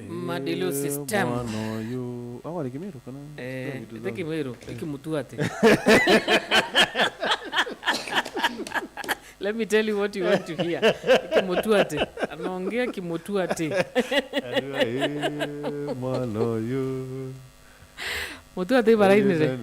Madilu system. Mano yo. Awali Kimeru kana? Ite Kimeru, Kimutuate. Let me tell you what you want to hear. Kimutuate. Anaongea Kimutuate. Mano yo. Mutuate barainire.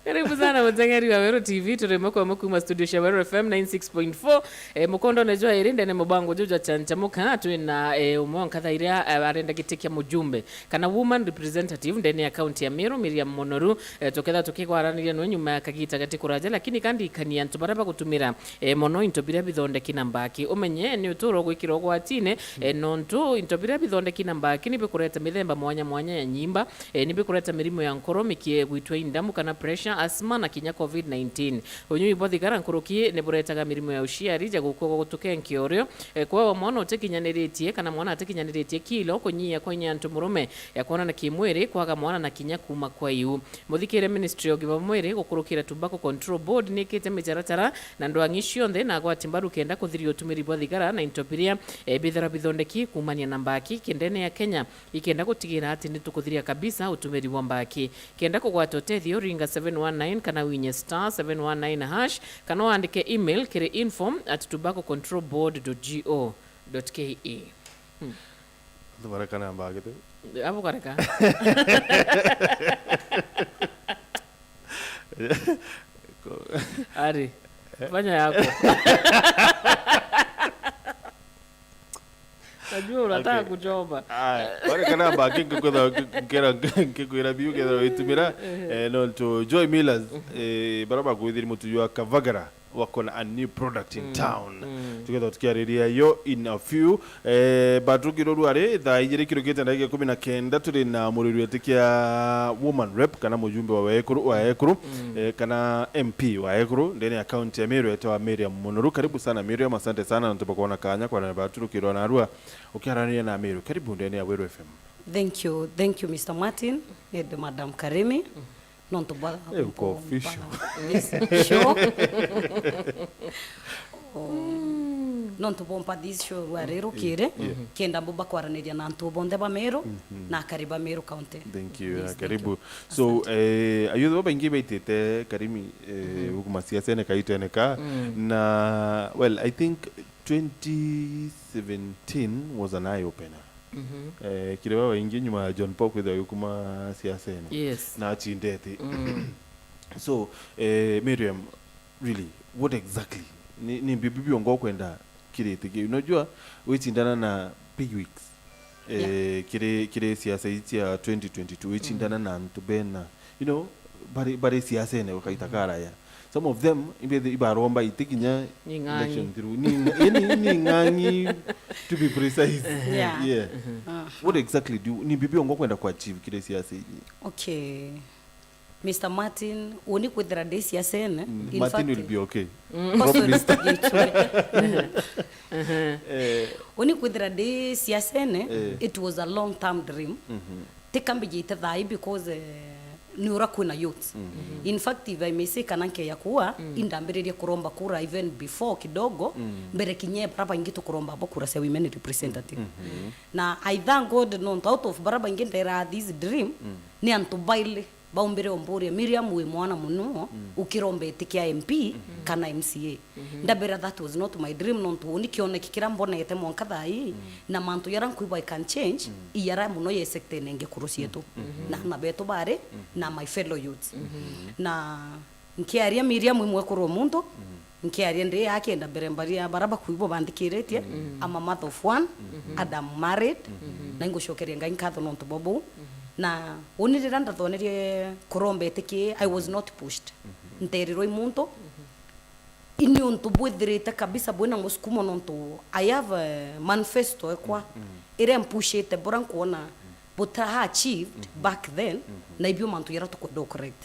Karibu sana mtangari wa Wero TV turemoko mukuma studio ya Wero FM 96.4 mukondo nejwa irinde ne mubango joja chancha muka twina umwanka thaira arenda gitikia mujumbe kana woman representative ndene ya county ya Meru Miriam Munoru toketha tukikwaraniria no nyuma ya kagita gati kuraja lakini kandi kania ntubaraba gutumira mono intobira bithonde kinambaki umenye ni uturo gwikiro gwatine nontu intobira bithonde kinambaki ni bikureta mithemba mwanya ya nyimba ni bikureta mirimo ya nkoro mikie gwitwa indamu kana pressure asma na kinya COVID-19 onyu ibothigara nkuruki ne buretaga mirimo ya uciari ja gukwo gutuke nkiorio kwa mwana utekinyaniretie kana mwana atekinyaniretie kilo kunyia kwa nyantu murume ya kuona na kimwiri kwaga mwana na kinya kuma kwa iu muthikire ministry of givamwiri gukurukira tobacco control board nikite mijaratara na ndwangisho nthe na gwa timbaru kenda kuthirio tumiri bothigara na intopiria bithara bithondeki kumania na mbaki kindene ya Kenya ikenda gutigira ati nitukuthiria kabisa utumiri wa mbaki kenda kugwata tethio ringa 719 kana winye star 719 hash kana andike email kire info@tobaccocontrolboard.go.ke Baraka na mbagete. Abo kareka. Ari. Fanya yako. Najua unataka kuchomba. Baraka na mbagete ngera biu ngera itumira no to Joy Millers baraba kuithiri mutujua Kavagara wako na a new product in town together tukiariria yo in a few batugiro ari tha igire kirogete ndage 19 turi na muriru etikia woman rep kana mujumbe wa Mwekuru kana MP wa Mwekuru ndani account ya Meru etwa Miriam Munoru. Karibu sana Miriam, asante sana na tupokuona kanya kwa na baturukiro na arua ukiarania na Meru. Karibu ndani ya Wero FM. Thank you Mr. Martin and Madam Karemi. Non to bother. Official. Show. Non to bomba this show warero kire kenda boba kwaraniria na ntu bonde ba Meru na kariba Meru county. Thank you. Karibu. So ayudo bengi betete Karimi ukuma siasa kaiteneka na well I think 2017 was an eye opener. Kirewa wengi nyuma John Paul kwenda yukuma siasa yes na chindete so Miriam, really what exactly ni bibi ongo kwenda kirete unajua wechindana na big weeks kire siasa hizi ya 2022 wechindana na ntubena you know bari siasa ene wakaitakara ya some of them ibaromba itikinya election through ni ngangi to be precise. Yeah. What exactly ni bibi ongo kwenda ku achieve kile siasa hii? Okay, Mr. Martin, oni kwethera de siasa ene Martin will be okay. Oni kwethera de siasa ene it was a long term dream. Tekambijite thai because niura kuna youth. In fact, if I may say kananke ya kuwa indambiriria kuromba kura even before kidogo mbere kinye baraba ingito kuromba bo kura se women representative. Na I thank God out of baraba ingindera this dream ni antubaile baumbere ombore Miriam we mwana muno ukirombe tikia MP kana MCA. Ndabera that was not my dream nonto nikione kikira mbona yete monka thai na mantu yaran kuiba I can change iyara muno ye sector nenge kurusietu na mabeto bare na my fellow youths na nkiaria Miriam Mwekuru Mundo nkiaria ndi yake ndabere mbaria baraba kuibo bandikiretie ama mother of one Adam married na ngoshokeria ngai nkatho nonto bobo na onirira ndathonerie kurombe tiki I was not pushed nteriro imunto ini onto bwethirite kabisa bwena muskumo nonto I have a manifesto ekwa ire mpushite boran kuona but I achieved back then na ibyo mantu yara to correct.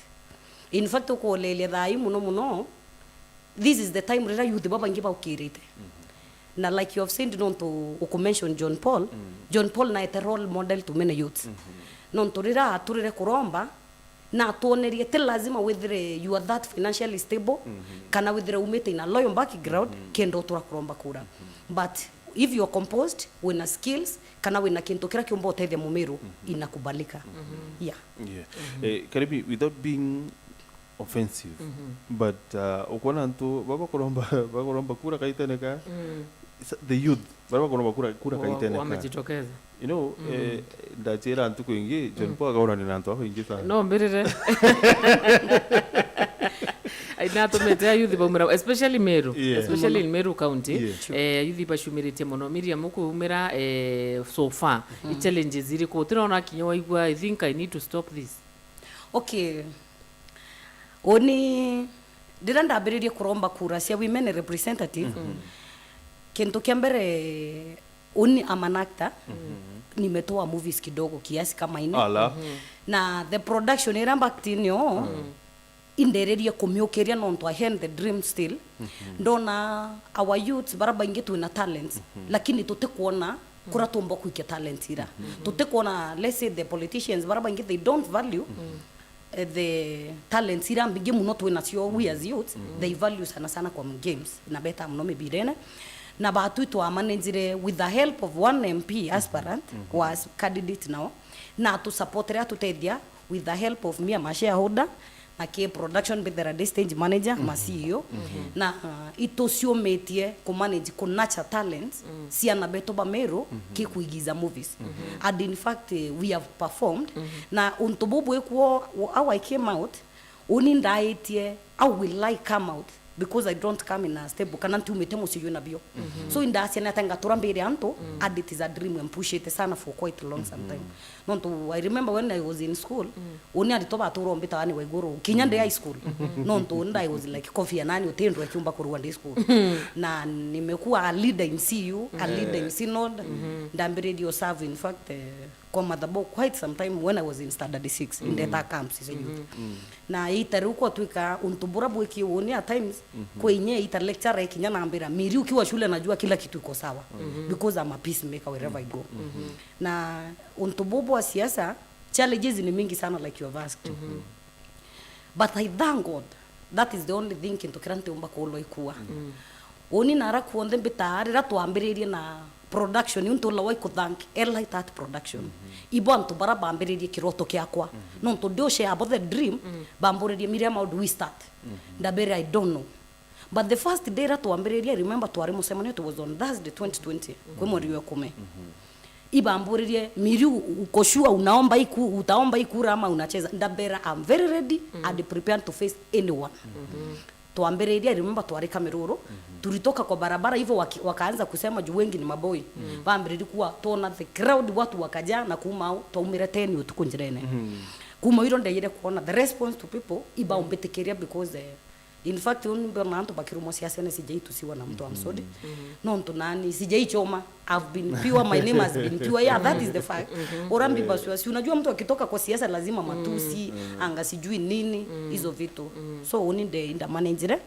In fact ko lele dai muno this is the time rira youth baba ngiba ukirite na like you have said nonto uko mention John Paul na ite role model to many youths nontorira aturire kuromba na tuonerie te lazima wethire you are that financially stable kana wethire umete in a loyal background kendo tura kuromba kura but if you are composed wina skills kana wina kintu kira kiumba uteithia mumiru inakubalika. Yeah. Karibi, without being offensive, but ukona ntu baba kuromba kura kaiteneka, the youth baba kuromba kura kaiteneka wamejitokeza, you know, ndachira ntu kuingi John Paul akaona ni nantu hapo ingi sana no mbirire inatumete youth baumira, especially Meru, especially in Meru County. Youth bashumirite muno. Miriam mukumira so far challenges iriko turona kinyo igwa. I think I need to stop this. Okay, oni ndira ndambiririe kuromba kura cia women representative. Kintu kia mbere oni amanakta nimetoa movies kidogo kiasi kama ine na the production iramba tinyo indereria kumiokeria nonto I had the dream still. Ndona our youths baraba ingi tuina talents lakini tutekuona kura tumbo kuikia talent ira. Tutekuona, let's say the politicians baraba ingi they don't value the talents ira mbigi muno tuina sio we as youths they value sana kwa games na beta muno mebirene na batu to managere with the help of one MP aspirant was candidate now na to support ria tutedia with the help of me a shareholder na ke production with the stage manager ma CEO na itosio metie ko manage ko nurture talents si ana beto ba Meru ke kuigiza movies and in fact we have performed na untobobo ekuo how I came out unindaitie how will I come out because I don't come in a stable kana ntumete musiyo na bio so indasi na tanga turambere anto and it is a dream and push it sana for quite a long time. Nonto I remember when I was in school oni alitoba turombeta wani waiguru kinyande high school nonto I was like coffee nani utendwa kiumba ku Rwanda school na nimekuwa a leader in CU a leader in synod ndambere dio serve in fact kwa madhabo quite some time when I was in standard 6 in data camps is youth na itaruko tuika untubura bweki uoni at times kwenye ita lecture kinya naambira miri ukiwa shule najua kila kitu iko sawa because I'm a peacemaker wherever I go na untububu wa siasa challenges ni mingi sana like you have asked but I thank God that is the only thing into kirante umba ko loikuwa oni nara kuonde bitari ratuambiririe na production unto lawai ko thank airlight that production ibon to bara bambiririe kiroto kyakwa non to do share about the dream bamburirie Miriam how do we start ndabere I don't know but the first day ratuambiririe remember to arimo semana it was on Thursday 2020 kwa mwezi wa 10 ibamburirie Miriu ukoshua unaomba utaomba ikura ama unacheza ndabera I'm very ready and prepared to face anyone tuambiririe remember tuari Kameruru tulitoka kwa barabara hivyo wakaanza kusema juu wengi ni maboi bambiririe kuwa tona the crowd watu wakaja na kuma tuumire 10 utukunjirene kuma hiro ndayire kuona the response to people iba umbetekeria because in fact unbernanto bakirumo siasa ne sijaitusiwa na mtu amsodi nonto nani sijaichoma I've been pure my name has been pure yeah that is the fact orambi baswa si unajua mtu akitoka kwa siasa lazima matusi anga sijui nini hizo vitu so uninde inda manager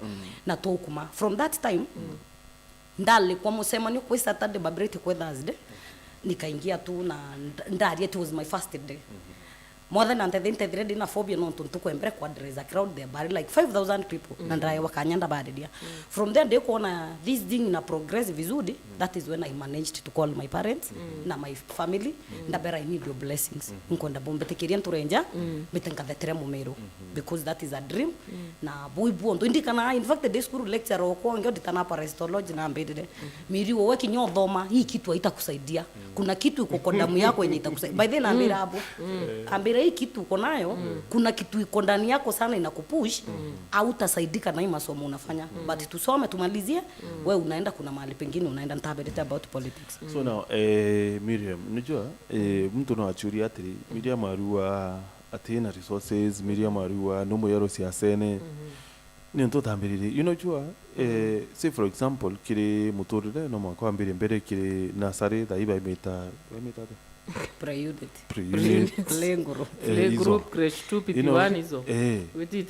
na tokuma from that time ndale kwa musema ni kwa Saturday babrete kwa Thursday nikaingia tu na ndari it was my first day more than anthe na phobia no tuntuko embre kwa there is a crowd there but like 5,000 people na ndaya wakanyanda baada from there they kuona this thing na progress vizuri that is when I managed to call my parents na my family ndabera I need your blessings nkonda bombe tekeria nturenja betenga the Meru because that is a dream na buibu ndo indikana in fact the school lecturer wako ngeo ditana pa restology na mbedede miri wewe kinyo thoma hii kitu haitakusaidia kuna kitu iko kwa damu yako yenye itakusaidia by then ambira hapo ambira hii kitu uko nayo kuna kitu iko ndani yako sana inakupush au utasaidika na hii masomo unafanya but tusome tumalizie wewe unaenda kuna mahali pengine unaenda ntabeleta about politics so now Miriam unajua mtu na achuri atri Miriam arua atena resources Miriam arua no moyaro siasene ni ndo tambirire you know jua say for example kire mutorire no makwa mbere kire nasare da iba imeta pre-unit play group crash 2 pp1 hizo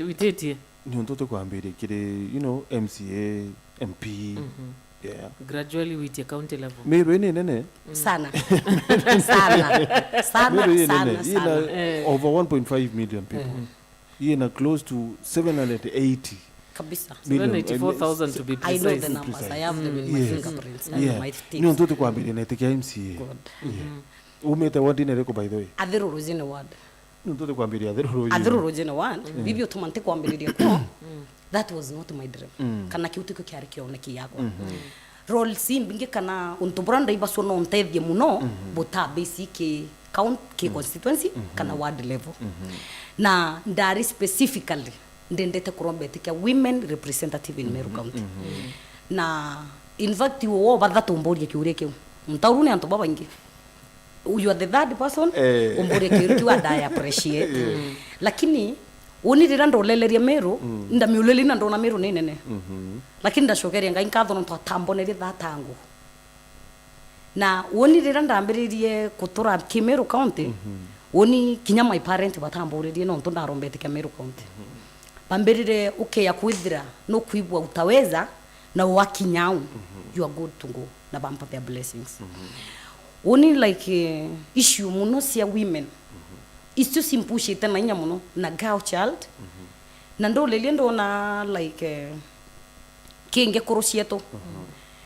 witete ni mtoto kwa mbele kile you know MCA MP yeah gradually with your county level Meru nene sana sana over 1.5 million people na close to 780 kabisa. 784,000 to be I know the precise. numbers. I have them in my fingerprints and my Ni things. onto kwambiri na tikia MCA. Umete wadi ne reko by the way. Adhiru ruzine ward. Ni onto kwambiri adhiru. Adhiru ruzine ward. Bibio tumante kwambiri ko. That was not my dream. Kana kiutu ko kyari kioneki yako. Role sim binge kana untubranda ibaso no ntethie muno buta basic county constituency kana ward level. Na ndari specifically ndendete kurombetika women representative in Meru County. Na in fact wo badatu mboria kiure kiu. Ntaurune anto baba ingi. You are the third person umboria kiure kiu I appreciate. Lakini unirira ndoleleria Meru ndamiuleli na ndona Meru nene. Lakini ndashokeria ngai nkatho no twatambonere thatangu. Na unirira ndambiririe kutura Kimeru County oni kinya my parent batamburirie no ntunda rombete Meru County. Bambirire ya kwithira no kuibwa utaweza na wakinyau you are good to go na bampa their blessings. Oni like issue muno sia women. It's too simple shit na inya muno na girl child. Na ndo leliendo na like kinge korosieto.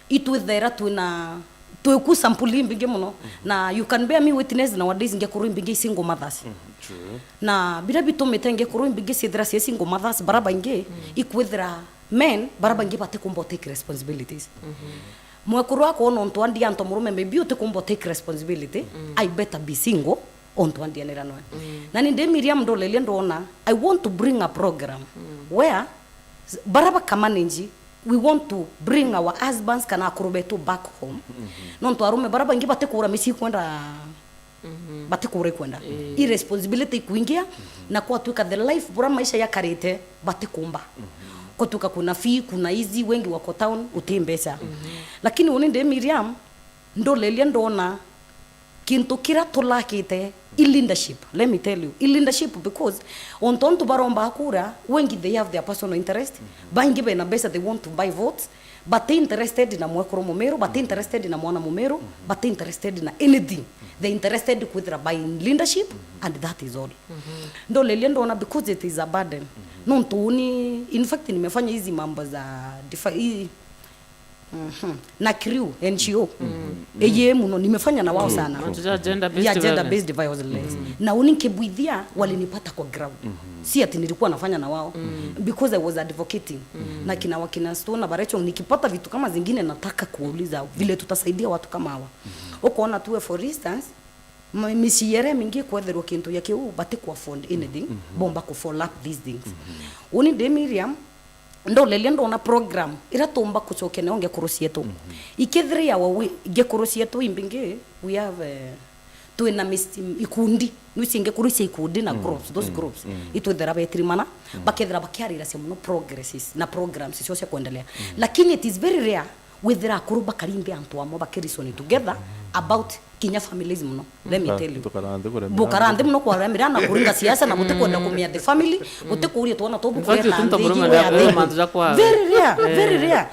Itu thera tuna tuku sampuli mbinge muno na you can bear me witness na wadies nge kuru mbinge single mothers. True. Na bila bitomete nge kuru mbinge sidra single mothers baraba nge ikwithra men baraba nge bate kumbo take responsibilities. Mwekuru wako no ntwandi anto murume maybe ute kumbo take responsibility. I better be single on ntwandi anera no. Na ninde Miriam ndolele ndona I want to bring a program where baraba kamanenji we want to bring our husbands kana kurubeto back home. No ntwarume baraba ngi bate kura misi kwenda bate kure kwenda. Irresponsibility kuingia na kwa tuka the life bora maisha ya karete bate kumba. Kwa tuka kuna fee kuna hizi wengi wako town utembesa. Lakini uninde Miriam ndo lelia ndona kintu kira tolakite leadership. Let me tell you, leadership because on tonto baromba hakura wengi they have their personal interest. Bangi be na besa they want to buy votes, but they interested in Mwekuru Meru, but they interested in Mwana Mumeru, but they interested in anything. They interested with buying leadership and that is all. Ndo lelia ndona because it is a burden. No ntuni in fact nimefanya hizi mambo za na crew NGO eye muno nimefanya na wao sana gender based violence na unikebwithia walinipata kwa ground si ati nilikuwa nafanya na wao because I was advocating na wakina Stone Barecho nikipata vitu kama zingine nataka kuuliza vile tutasaidia watu kama hawa ukoona tuwe for instance misiere mingi kwethero kintu yake bate kwa fund anything bomba ku follow up these things uni de Miriam ndo lelendo na program ira tomba kuchokene onge kurosieto ikethre ya wawe ge kurosieto imbinge we have tuena ikundi nusinge kurusia ikundi na groups those groups itu thera betrimana bakethra bakiarira cia muno progresses na programs cio cia kuendelea lakini it is very rare withera kuruba karimbe antu amo bakerisoni together about kinya families muno let me tell you bukarande muno kwa ramira na kuringa siasa na mutekwenda kumia the family mutekuri tuona tobu kwa very rare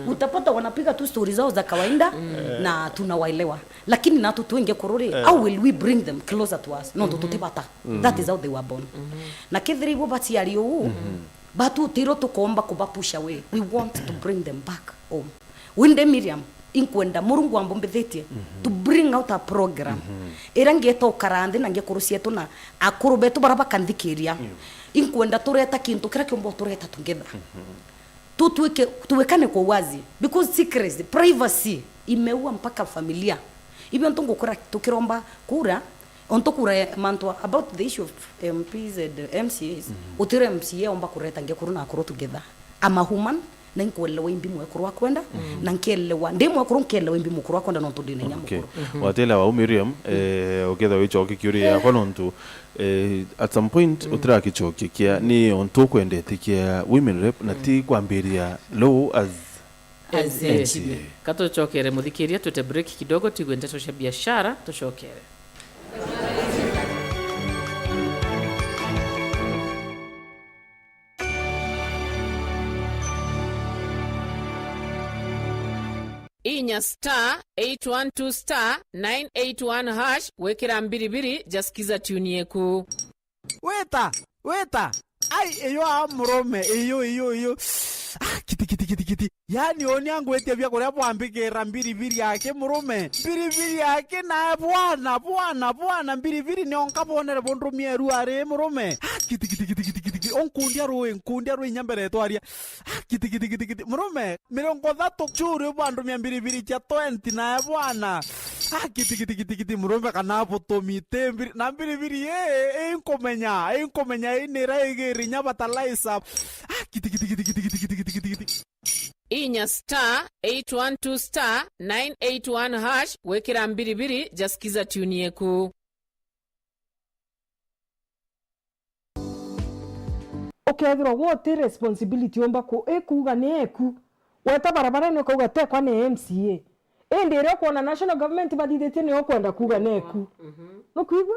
utapata wanapiga tu stories zao za kawaida na tunawaelewa lakini na tuinge kururi how will we bring them closer to us no tutebata that is how they were born na kithiri bo bati ariyo batu tiro tukomba kubapusha we want to bring them back home winde Miriam inkwenda murungu ambombethetie to bring out a program irangeto karande na ngekurusia tuna akurubetu baraba kandhikiria inkwenda tureta kintu kira kiombo tureta together tuwekane kwa wazi because secrecy privacy imeua mpaka familia hivyo ntongo kura tukiromba kura ontokura manto about the issue of MPs and MCAs utire MCA omba kureta ngekuruna akuru together ama human na nkwelewa imbi Mwekuru wakwenda na nkelewa ndi Mwekuru nkelewa imbi Mwekuru wakwenda nonto dine nyamukuru watela wa Miriam oketha wichoke kiuri ya kwa nonto at some point utira kichoke kia ni onto kwendete kia women rep na ti kwambiria low as kato chokere muthikiria tute break kidogo tigwende tosha biashara tushokere inya *812*981# wekera mbiribiri jasikiza tune yeku weta ai eyo amrome eyo kiti yani oni yangu etia vya kore bwambikira mbiribiri yake murume mbiribiri yake na bwana mbiribiri ni onkabonere bondu Mieru are murume kiti onkundia roe nyambere twaria kiti murume 30 churu bandu mbiribiri cha 20 na bwana kiti murume kana botomite na mbiribiri inkomenya inira igiri nyabatalaisa kiti inya star 812 star 981 hash wekera mbiribiri jasikiza tuni yeku. Ukethirwa wote responsibility omba ko ekuga ni eku weta barabara ni kuga tekwa ni MCA indi ire kuona national government badithite ni okwenda kuga ni eku no kuigwa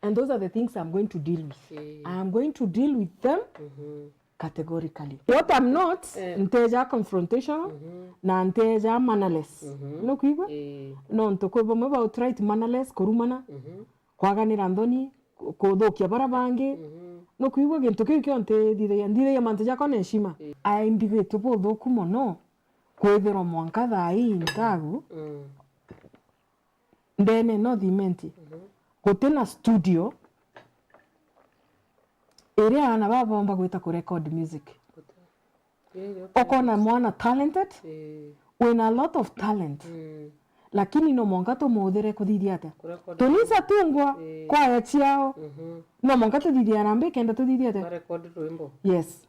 and those are the things I'm going to deal with. I'm going to deal with them categorically. What I'm not nteja confrontational na nteja mannerless no kuigwa no ntokwebo mwe outright mannerless korumana kwaganira ndoni kuthukia barabangi no kuigwa gintu kiu kionte ndire ya manteja kone heshima ai mbigite buthuku muno kwithirwo mwanka thai ntagu ndene no thimenti gutena studio area ana babomba gwita ku record music okona mwana talented with a lot of talent lakini no monga to muthire kuthithia ate tunisa tungwa kwa ya chiao no monga to thithia rambe kenda to thithia ate record rwimbo yes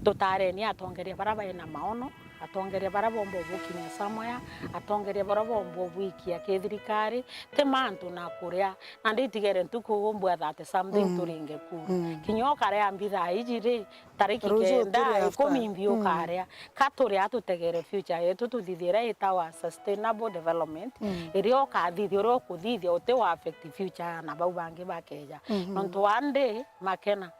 tutare ni atongeria baraba ina maono atongeria baraba ombo bukinya samoya atongeria baraba ombo buikia kethirikari te mantu na kuria na nditigere ntuko ombo that something turinge ku kinyo kare ambitha ijire tariki kenda ikomimbio kare katore atutegere future yetu tuthithira itawa sustainable development irio kathithio ro kuthithia ote wa affect future na bau bangi bakeja nonto ande makena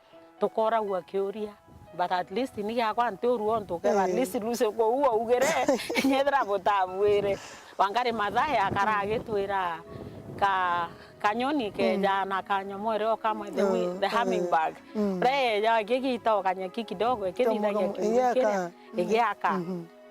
tukora gwa kiuria but at least ni yakwa ntoruo ntoke at least lose ko uo ugere nyedra botabwire wangari mathahe akarage twira kanyoni ke jana kanyomore kama the hummingbird re ya gigita kanyaki kidogo ekithithagia igiaka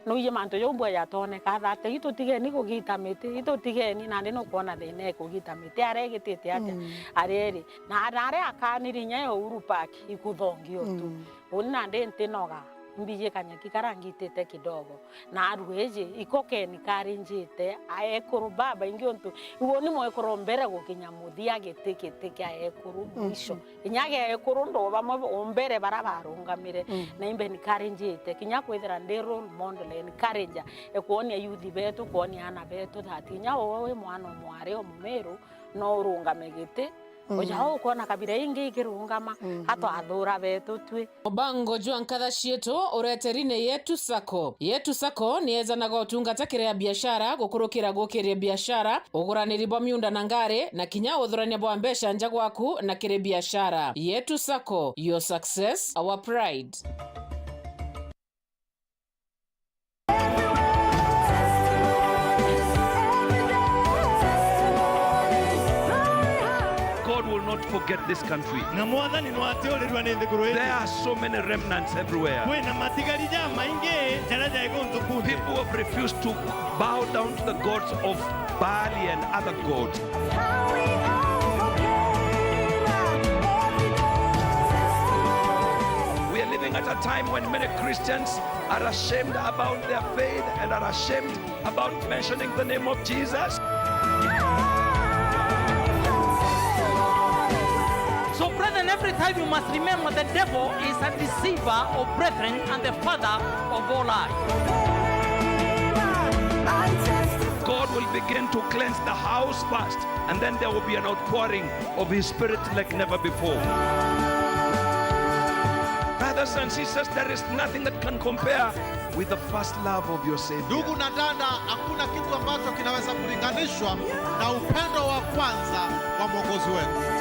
no ye manto yombo ya tone ka thate ito tigeni kugita miti ito tigeni na ndino kuona thine kugita miti aregitite ate areri na arare akanirinya yo Urupark ikuthongio tu ona ndente noga mbije kanyaki karangitete kidogo na arweje ikokeni karinjite aekuru baba ingiontu uoni moekuru mbere gukinya muthia gitikitike aekuru mwisho inyage aekuru ndo bamwe ombere barabarungamire na imbe ni karinjite kinya kwithira ndi role model encourage ekuonia youth betu kuonia ana betu thatinya wowe mwana mware omumeru no urungame gite ojao kuona kabira ingi ikirungama hato athura betu twi Obango jua nkatha cietu ureterine yetu sako nieza na gotungata kiria biashara gukurukira gukiria biashara uguraniri bwa miunda na ngare na kinya uthurania bwa mbesha nja gwaku na kire biashara yetu sako, your success our pride. Not forget this country. There are so many remnants everywhere. People have refused to bow down to the gods of Bali and other gods. We are living at a time when many Christians are ashamed about their faith and are ashamed about mentioning the name of Jesus. So brethren, every time you must remember the devil is a deceiver of brethren and the father of all lies. God will begin to cleanse the house first, and then there will be an outpouring of his spirit like never before. Brothers and sisters, there is nothing that can compare with the first love of your Savior. Ndugu na dada, hakuna kitu ambacho kinaweza kulinganishwa na upendo wa kwanza wa Mwokozi wetu.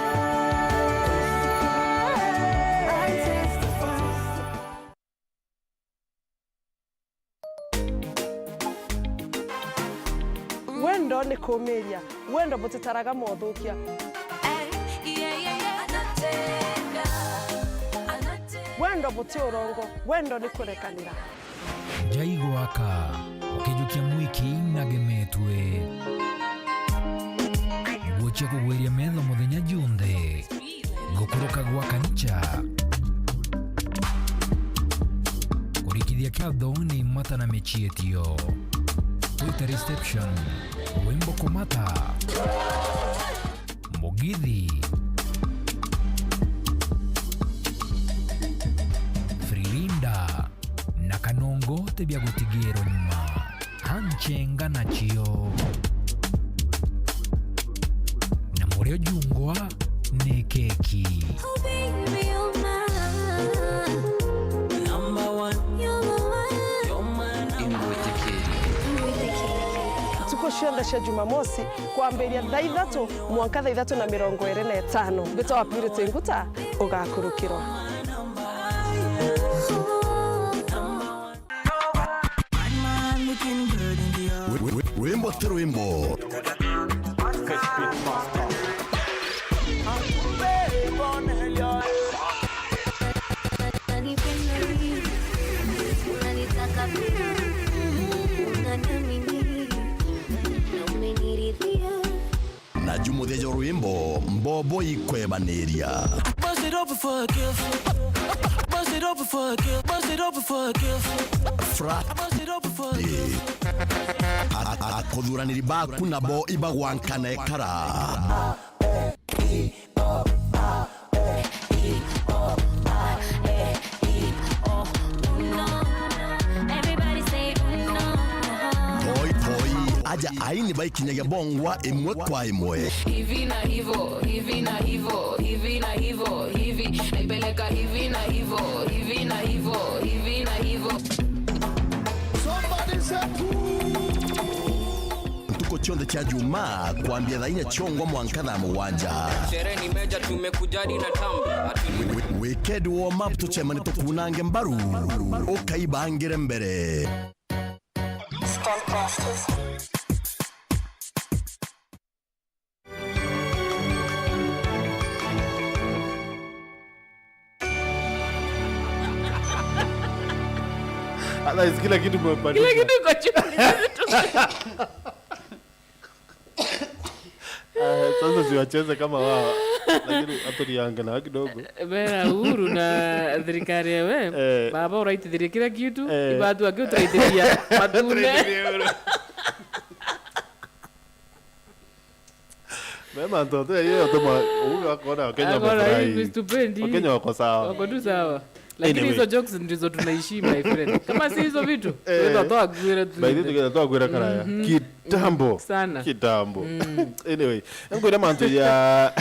kumiria wendo butitaraga mothukia wendo buti urongo wendo ni kurekanira jaigwaka ukijukia mwiki nagemetwe guochia kugweria metho muthenya junthe gukuruka gwa kancha kurikithia katho ni mata na mechietio Twitter reception wimbo kumata mugithi frilinda na kanongo tebia gutigiro nyuma hanchenga na chio na murio jungwa ni keki tukoshionda sha Jumamosi kwamberia thaa 3 mwanka thaa 3:25 bito wa Purity Nguta ugakurukirwa Wimbo to wimbo na jumuthejo rwimbo mbobo ikwebaniria akuthuraniri baku nabo ibagwankana ekara aja aini baikinyagia bongwa imwe kwa imwe hivi na hivo hivi na hivo hivi na hivo hivi naipeleka hivi na hivo hivi na hivo hivi na hivo tuko chonde cha Juma kuambia dhaina chongwa mwankana mwanja sherehe ni meja tumekujadi na tamba weekend warm up tuchemani tukunange mbaru ukaibangire mbere kila kitu kila kitu kwa sasa siwacheze kama wao lakini hapo ni Yanga na kidogo bera uhuru na thirikari yewe baba uraitithiria kila kitu ibatu akio turaitithia matune mema ntoto hiyo toma uga kona Kenya bafurahi Kenya wako sawa wako tu sawa lakini hizo jokes ndizo tunaishi my friend kama si hizo vitu tunatoa gwira tu baadhi tunatoa gwira karaya kitambo sana kitambo anyway ngoja manto ya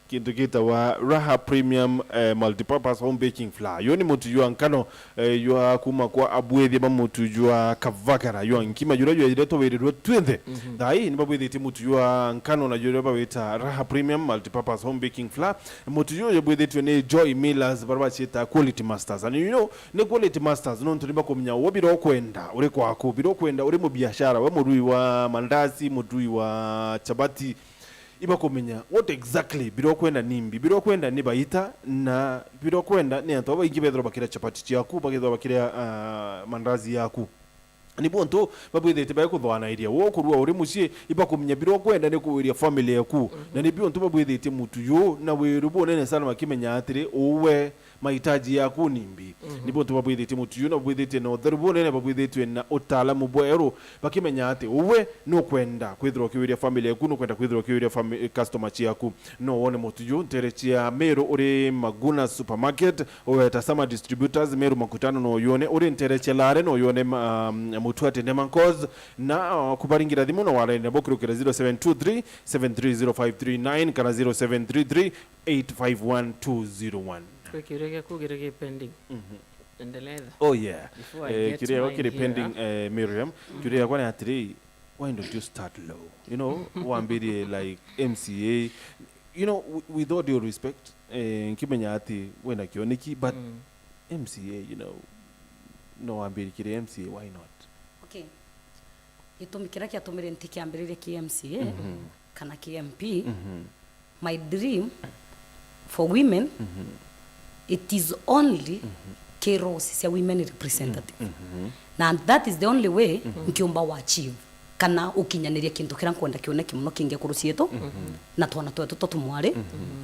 kintu kita wa Raha Premium multipurpose home baking flour yoni mutu yua nkano yua kuma kwa abwethi ba mutu yua kavagara yua nkima yura yua ireto werirwa twende dai ni babu yiti mutu yua nkano na yura ba weta Raha Premium multipurpose home baking flour mutu yua yabwethi twene Joy Millers baraba chita quality masters and you know ne quality masters no nturiba kumnya wobiro kwenda uri kwako biro kwenda uri mu biashara we murui wa mandazi murui wa chabati iba kumenya what exactly biro kwenda nimbi biro kwenda ni baita na biro kwenda ni anto ba igibedro bakira chapati yaku bagedro bakira mandazi yaku ni bonto babwithite ba kuthwana iria wo kurua uri mucie iba kumenya biro kwenda ni kuiria family yaku na ni bonto babwithite mutu yo na wirubo nene sana makimenya atire uwe mahitaji yaku nimbi ni bonto babwithite mutu yo na babwithite no therubo nene babwithite na utaalamu bwero bakimenya ati uwe no kwenda kwithiro kiwiria family yaku no kwenda kwithiro kiwiria family customer yaku no wone mutu yo nterechia Meru uri Maguna supermarket o tasama distributors Meru makutano no yone uri nterechia lare no yone mutu atende mankoz na kubaringira thimu no wale nabokirukira 0723 73059 kana 0733 851201 kirege kugirege pending endeleza oh yeah kirege pending Miriam kirege kwa atiri why don't you start low you know wambiri like MCA you know with all due respect nkimenya ati wenda kioniki but MCA you know no wambiri kire MCA why not okay itumikira kia tumire ntikiambiririe KMCA kana KMP. My dream for women it is only K-Rose cia women representative. Na that is the only way nkiumba wa achieve kana ukinyaniria kintu kira kwenda kioneke muno kinge kurusieto na twana twetu totumware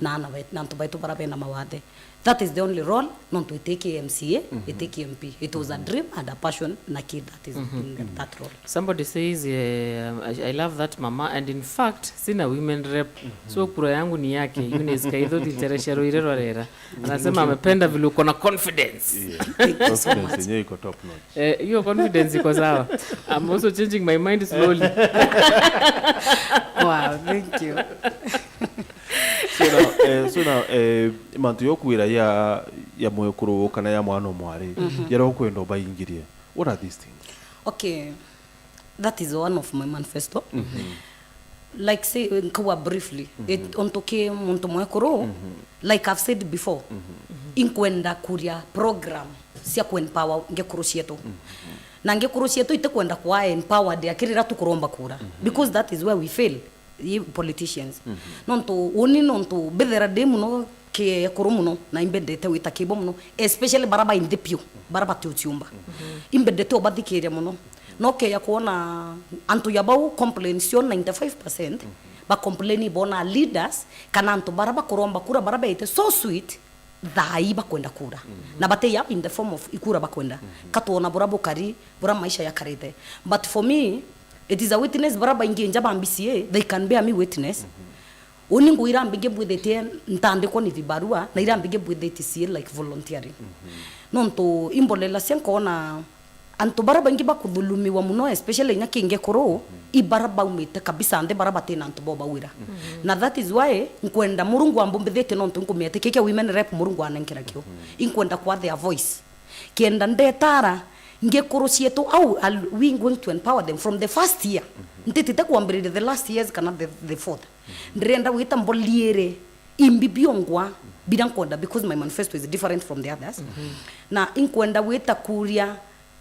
na ntu baitu bara bena mawathe. That is the only role non to take KMCA, take MP. It was a dream and a passion na kid that is in that role. Somebody says I love that mama, and in fact sina women rep, so kura yangu ni yake Eunice Kaitho Tereshero Irero Rera. Anasema amependa vile uko na confidence. Confidence yenyewe iko top notch. Hiyo confidence iko sawa. I'm also changing my mind slowly. Wow, thank you. So now mantu yokwira ya Mwekuru kana ya mwana mwari yaro kwenda bayingirie. What are these things? Okay, that is one of my manifesto. Like say kwa briefly ontoke muntu Mwekuru, like I've said before, inkwenda kuria program cia kuempower ngekuru cietu. Na ngekuru cietu itekwenda kwa empowered akirira tukuromba kura, because that is where we fail. Politicians nonto oni nonto bedera de muno ke kuru muno na imbedete wita kibo muno, especially baraba indepio baraba tiuchumba imbedete obadhikiria muno no ke ya kuona antu yabau complaintion 95% ba complaini bona leaders kana antu baraba kuromba kura baraba ite so sweet thai bakwenda kura na bate ya in the form of ikura bakwenda katuona burabo kari bura maisha ya karite. But for me it is a witness baraba ingi njaba MBCA, they can bear me witness. Uningu irambige bwithete ntandiko ni vibarua na irambige bwithete CA like volunteering. Nonto imbolela siankona anto baraba ingi bakudhulumiwa muno, especially nyaki ingekoro ibaraba umite kabisa ande baraba tena anto boba wira. Na that is why nkwenda murungu ambombethete nonto nkumete keke women rep murungu anankira kyo. Inkwenda kwa their voice. Kienda ndetara ngekuru cietu au we going to empower them from the first year. Ntitite kuambirire the last years kana the fourth. Ndrenda wita mboliere imbibiongwa bidankonda, because my manifesto is different from the others. Na inkwenda wita kuria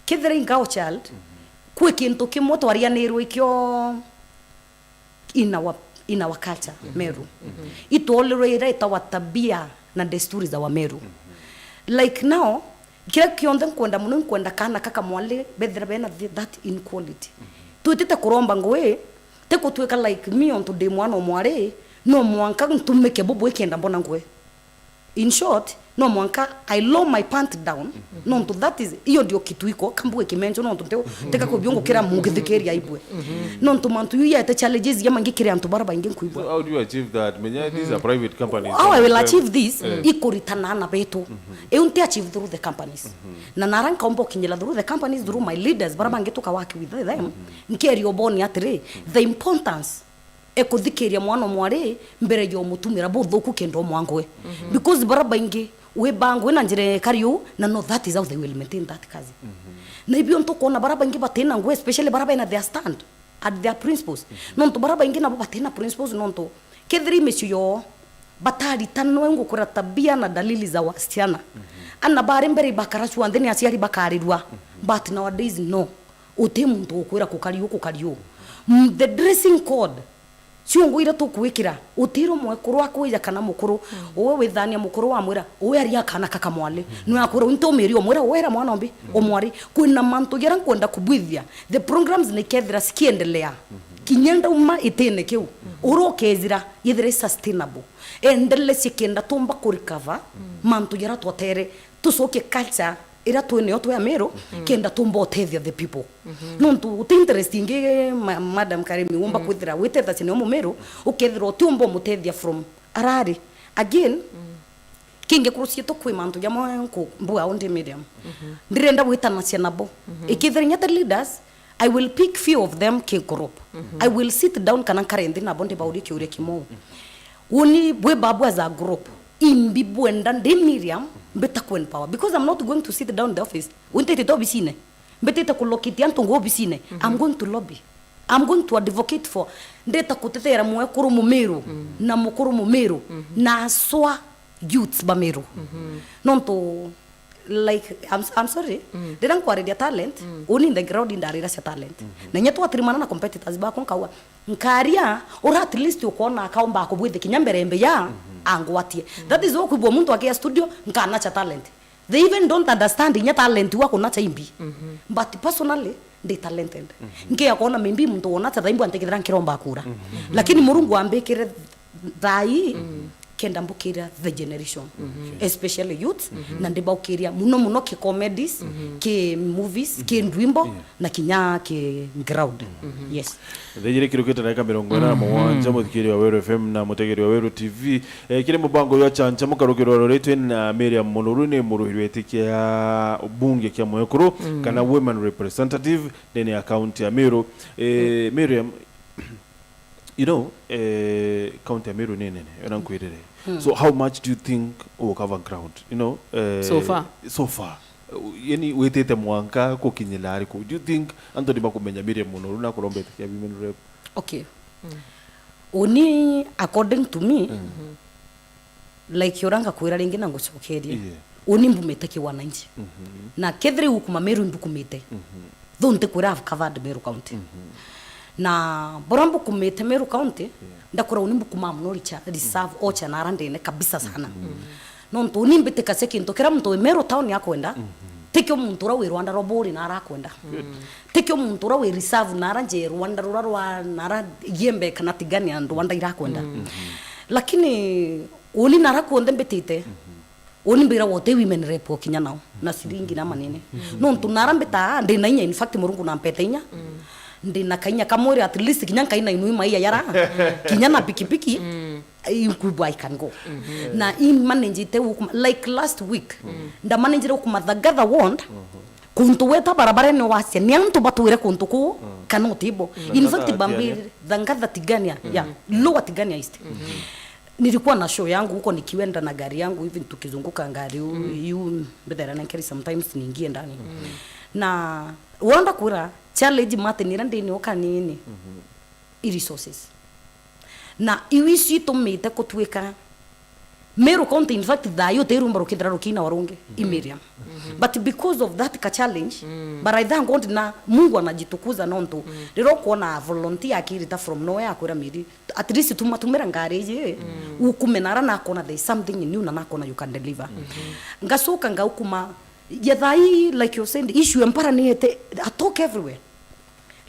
kethre ingao child kwe kintu kimwe twarianirwe kyo in our culture Meru. Itolere itawa tabia na desturi za wa Meru. Like now kila kionde nkwenda muno nkwenda kana kaka mwale bedra bena that inequality tuitite kuromba ngoe te kutweka like me on to de mwana mware no mwanka ntumeke bobo ekenda mbona ngoe. In short no mwanka I lower my pant down no to that is iyo ndio kitu iko kambuwe kimenjo no to teka ko byongo kira mungithikeria ibwe no to mantu ya te challenges ya mangikire antu baraba ingi kuibwe. So how do you achieve that? Menya these are private companies. How I will achieve this ikoritana na beto unti achieve through the companies na naranka ombo kinyela through the companies through my leaders baraba ngituka work with them nkeri oboni atire the importance ekuthikiria mwana mwari mbere yo mutumira buthuku kendo mwangwe because baraba ingi we bangu na njire kariu na no that is how they will maintain that kazi. Na ibyo ntokona baraba ingi batena ngwe especially baraba ina their stand at their principles nonto baraba ingi na batena principles nonto kethri mesyo batari tanwe ngukura tabia na dalili za wasichana ana bare mbere bakarachu andeni asiari bakarirwa but nowadays no utemu ntokwira kukariu the dressing code Chungu ira tukwikira utiro Mwekuru akwija kana mukuru owe withania mukuru wa mwira owe ari akana kaka mwale no akuru into merio mwira wera mwana ombi omwari kwina mantu gera kwenda kubwithia the programs ne kethira skiendelea kinyenda uma itene kiu urokezira yethire sustainable endele sikenda tumba kurikava mantu gera twatere tusoke culture ira tuene yoto ya Meru kenda tumbo tethia the people nontu interesting madam Karemi umba kwithira withetha cine omo Meru ukethira tumbo mutethia from arari again kinge kurusie to kwi mantu ya mwanku mbua onde Miriam ndirenda witana cianabo ikithira nyata leaders I will pick few of them ke group I will sit down kana karendi na bonde bauri kiure kimo uni bwe babu as a group imbi bwenda de Miriam beta kwen power because I'm not going to sit down in the office untete to bisine beta ko lokiti antongo bisine I'm going to lobby, I'm going to advocate for ndeta kutetera Mwekuru Meru na Mwekuru Meru na swa youths ba Meru nonto like I'm sorry ndira nkwaredia talent uni in the ground indarira cia talent na nyetu atrimana na competitors bako nkawa nkaria ora at least ukona akaomba akubwithe kinyamberembe ya angwatie that is why kubwo muntu akia studio nkana cha talent they even don't understand nya talent wako na cha imbi but personally they talented ngia kona mimbi muntu ona cha imbi antekithira nkiromba akura lakini murungu ambekire thai kenda mbukira the generation especially youth na ndibaukiria muno ki comedies ki movies ki ndwimbo na kinya ki ground yes thejire kirukite na 47 muthikiri wa Weru FM na mutegeri wa Weru TV kire mubango ya chancha mukarukiro roretwe na Miriam Munoru ni muruhirwe tikia bunge kia Mwekuru kana women representative ndene account ya Meru Miriam you know county Meru nene yanankwirere so how much do you think will cover ground you know so far yani wetete mwanka ko kinyilari ko do you think Anthony bakumenya Miriam Munoru na kurombete ya women rep okay oni according to me like yoranga kwira ringi na ngucokeria oni mbumete ki wananchi na kethre ukuma Meru ndukumete thonte kwira have covered Meru county na borambu kumete Meru county ndakora unimbukuma mnori cha reserve ocha na randene kabisa sana no nto nimbete kaseki ntokera mto Meru town yakwenda tekyo muntu ra we Rwanda robori na arakwenda tekyo muntu ra we reserve na aranje Rwanda rwa na yembe kana tigani and Rwanda irakwenda lakini uni narakwenda mbetite oni mbira wote women rep okinya nao na siringi na manene no nto narambeta ndina inya in fact murungu na mpeta inya ndina kainya kamore at least kinyanka ina inui maiya yara kinyana pikipiki I can go na in manage te like last week nda manage ukuma the wand kuntu weta barabara no wasia nyanto batuire kuntu ko kanotibo in fact bambiri the tigania ya lower tigania east nilikuwa na show yangu huko nikiwenda na gari yangu hivi tukizunguka gari you bedera na carry sometimes niingie ndani na wanda kura challenge mate nirande ni okanini resources na iwisi tumite kutweka Meru county in fact dayo terumba rukidra rukina warunge Miriam but because of that ka challenge but I thank God na Mungu anajitukuza nonto rero kuona volunteer akirita from nowhere akura miri at least tumatumira ngareje ukumenara na kona there is something new na kona you can deliver ngasoka ngaukuma yadai like you said issue empara niete atalk everywhere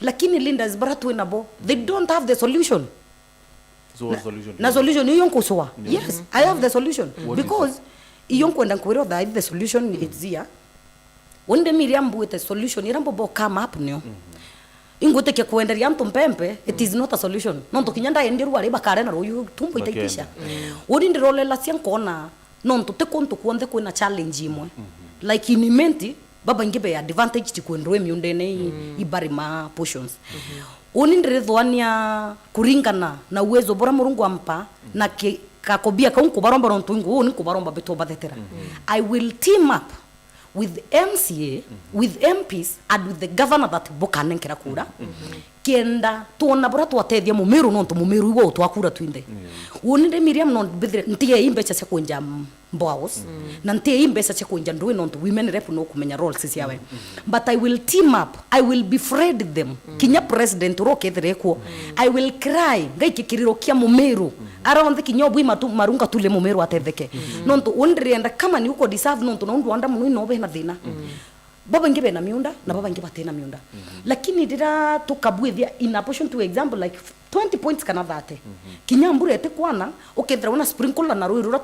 lakini Linda's bratu nabo they don't have the solution na solution yonko soa yes I have the solution because yonko ndankwero that the solution is here when the Miriam with the solution irambo bo come up nyo ingote ke kuenderia mtompempe it is not a solution nonto kinyanda endiru wale bakare na royu tumbo itakisha wodi ndirole la siankona nonto te konto kuonde kwena challenge imwe like in menti baba ngebe advantage tikwendwe miundene ibarima portions oni ndrethwania kuringana na uwezo bora murungu ampa na kakobia kaunko baromba rontungu oni kubaromba beto bathetera I will team up with MCA with MPs and with the governor that bokanenkera kura kenda tuona bora twatethia mumeru nonto mumeru iwo twakura twinde oni nde Miriam non bithire ntie imbecha cia kunja mboaos na ntie imbecha cia kunja ndwe nonto women rep no kumenya roles ciawe but I will team up I will befriend them kinya president rokethire ko I will cry ngaikikiriro kia mumeru around kinyobu marunga tule mumeru atetheke nonto ondrienda kama ni uko deserve nonto nondu anda munu no bena thina baba ngebe na miunda na baba ngebe tena miunda lakini dira tukabwithia in apportion to example like 20 points kana thate kinyambure ete kwana ukethra una sprinkler na ruirura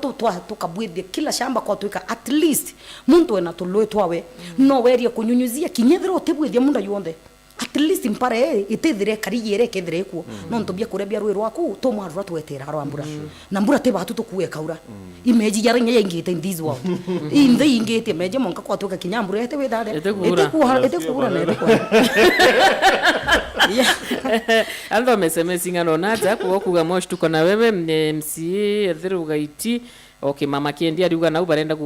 tukabwithia kila shamba kwa tuika at least muntu ena tulwe twawe no weria kunyunyuzia kinyethra utebwithia munda yonde at least impare itethire karigire kethire ku no ntobia kurebia ruiru waku to mwarura twetera arwambura na mbura te batu tukuwe kaura image yara nya ingite in this world in the ingite image monka kwa tuka kinyambura ete we dade ete kuhura na ete kwa aldo mesemesinga nonata kuokuga mosh tuko na wewe MCA ethiru gaiti okay mama kiendi aliuga na ubarenda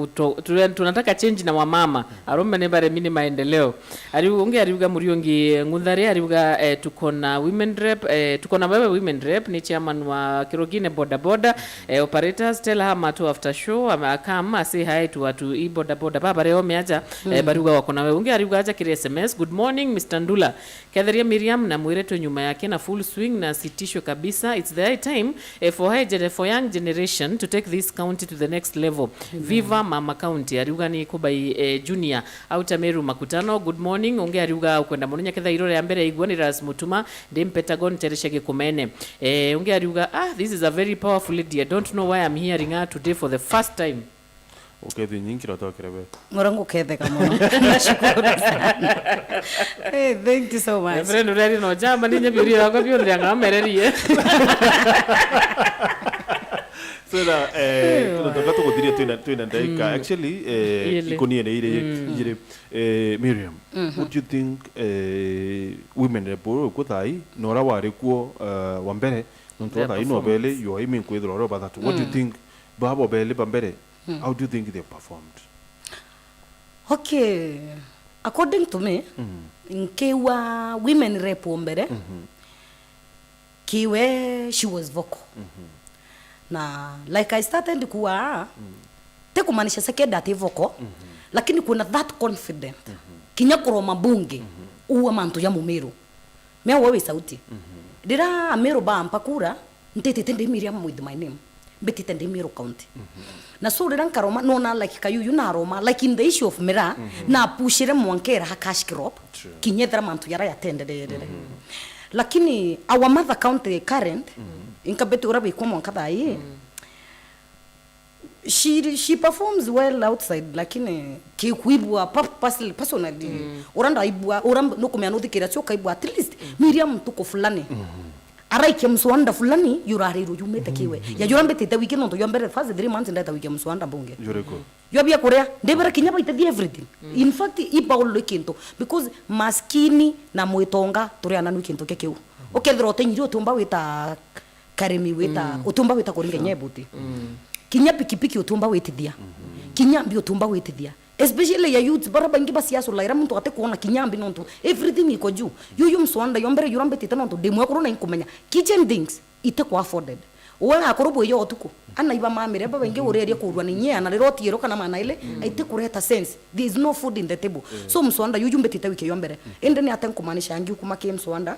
tunataka change na wamama arombe ne bare mini maendeleo aliuga muriongi Mundhari ariuga tuko na women rep, tuko na wewe women rep ni chairman wa Kirogine boda boda operators tell her matu after show kama say hi to watu I boda boda baba leo meacha baruga wako na wewe unge ariuga acha kile SMS. Good morning Mr. Ndula Kadharia Miriam na mwireto nyuma yake na full swing na sitisho kabisa. It's the high time for young generation to take this county to the next level. Viva Mama County. Ariuga ni kubai junior Outer Meru makutano. Good morning unge ariuga ukwenda munonya ketha irore ya mbere igwa ni Ras Mutuma dem Pentagon tereshege kumene. Unge ariuga this is a very powerful lady. I don't know why I'm hearing her today for the first time. Okay, the nyingi rotoka rebe. Ngorangu kete kama. Nashukuru sana. Hey, thank you so much. Friend urari no jamba ninye biri yako byo ndanga mereri So na tunataka tukudiria tuina ndaika actually ikonia na ile Miriam, what do you think women report ko thai nora wari ko wambere nonto thai no bele yo aiming ko idro ba that. What do you think babo bele bambere? How do you think they performed? Okay, according to me, nkewa women rep ombere, kiwe she was vocal. Na like I started kuwa te kumanisha sekeda ati vocal, lakini kuna that confident. Kinya kuroma bunge uwa mantu ya Mumeru. Mea wewe sauti. Dira Meru ba ampakura ntete tende Miriam with my name. Beti tende Meru county. Na so dira nkaroma nona like kayu na Roma like in the issue of Mira na pushire mwankera hakash crop. Kinyedra mantu yara ya tende lakini our mother county current inkabeti urabe kwa mwankada hii she performs well outside lakini kikuibwa personally uranda ibwa uramba nokumya nothikira choka ibwa at least Miriam tuko fulani araike mswanda fulani yurariru yumete kiwe ya yurambe tete weekend ndo yombere first 3 months ndata wiki mswanda bunge Jureko yobia korea ndebera kinyaba itadi everything in fact iba all kinto because maskini na mwitonga turi ananu kinto kekeu okethro otenyiro tumba wita karemi wita utumba wita kuringa nyebuti kinya pikipiki utumba witithia kinyambi utumba witithia especially ya youth bara bangi basiaso la iramuntu ate kuona kinyambi nonto everything iko juu yuyu mswanda yombere yurambe tete nonto demo yakuru na inkumenya kitchen things ite ku afforded wala akorobo yo otuko ana iba mamire baba bangi ureria kurwa ni nyea na roti yeroka na mana ile ite kureta sense there is no food in the table so mswanda yuyu mbete tete wiki yombere ende ni ate kumanisha angi kumake mswanda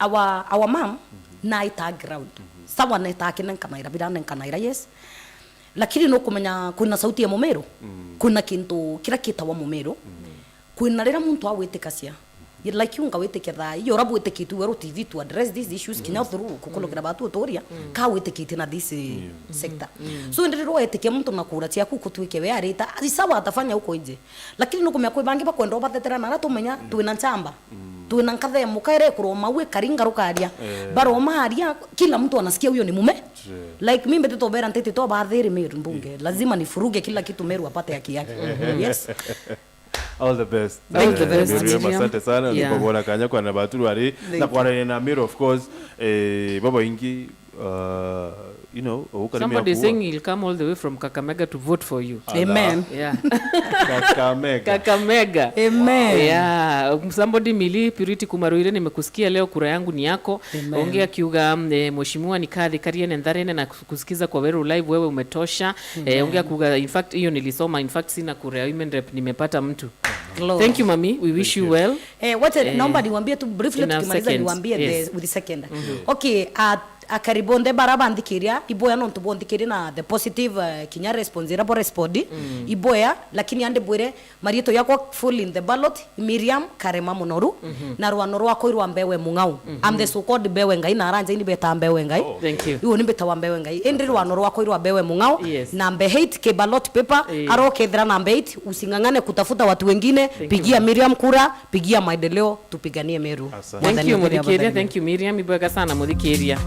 our mom night ground sawa neta kinen kanaira bidana kanaira yes lakini no kumenya kuna sauti ya Mumeru kuna kintu kira kitawa Mumeru kuna rera muntu awetekasia like you ngaweteke thai yo rabu wetekitu wero TV to address these issues kinya through kukolokera batu toria ka wetekite na this sector so ndero weteke muntu nakura tia kukutwike we arita sawa atafanya huko nje lakini no kumenya kwebangi bakwenda obatetera na tumenya twina nchamba tuina nkathe mukaire kuroma we karinga rukaria baroma haria kila mtu anasikia huyo ni mume like mimi beto bera ntete to baadhiri Meru mbunge lazima nifuruge kila kitu Meru apate haki yake yes all the best. Thank you very much. Miriam, asante sana ni kwa kanya kwa na baturu ari na kwa na Meru of course baba ingi you know somebody saying he'll come all the way from Kakamega to vote for you. Amen. Yeah. Kakamega. Amen. Yeah. Somebody Mili Purity Kumaruire nimekusikia leo kura yangu ni yako. Ongea kiuga mheshimiwa ni kadhi Kariene Ndharene na kusikiza kwa Meru live wewe umetosha. Ongea kuga in fact hiyo nilisoma in fact sina kura ya women rep nimepata mtu. Thank you mami, we wish you well. Naomba niwaambie tu briefly tukimaliza niwaambie with the second. Okay, akaribonde baraba ndikiria iboya non to bondikiria na the positive kinya responsible respond iboya lakini ande bwire marito yako full in the ballot Miriam Karema Munoru na rwano rwako irwa mbewe mungau am the so called bewe ngai na aranja ini beta mbewe ngai thank you iwo ni beta wa mbewe ngai ende rwano rwako irwa bewe mungau na mbe hate ke ballot paper aro kedra na mbe hate usingangane kutafuta watu wengine pigia Miriam kura pigia maendeleo tupiganie Meru. Thank you Mudhikiria, thank you Miriam iboya sana Mudhikiria.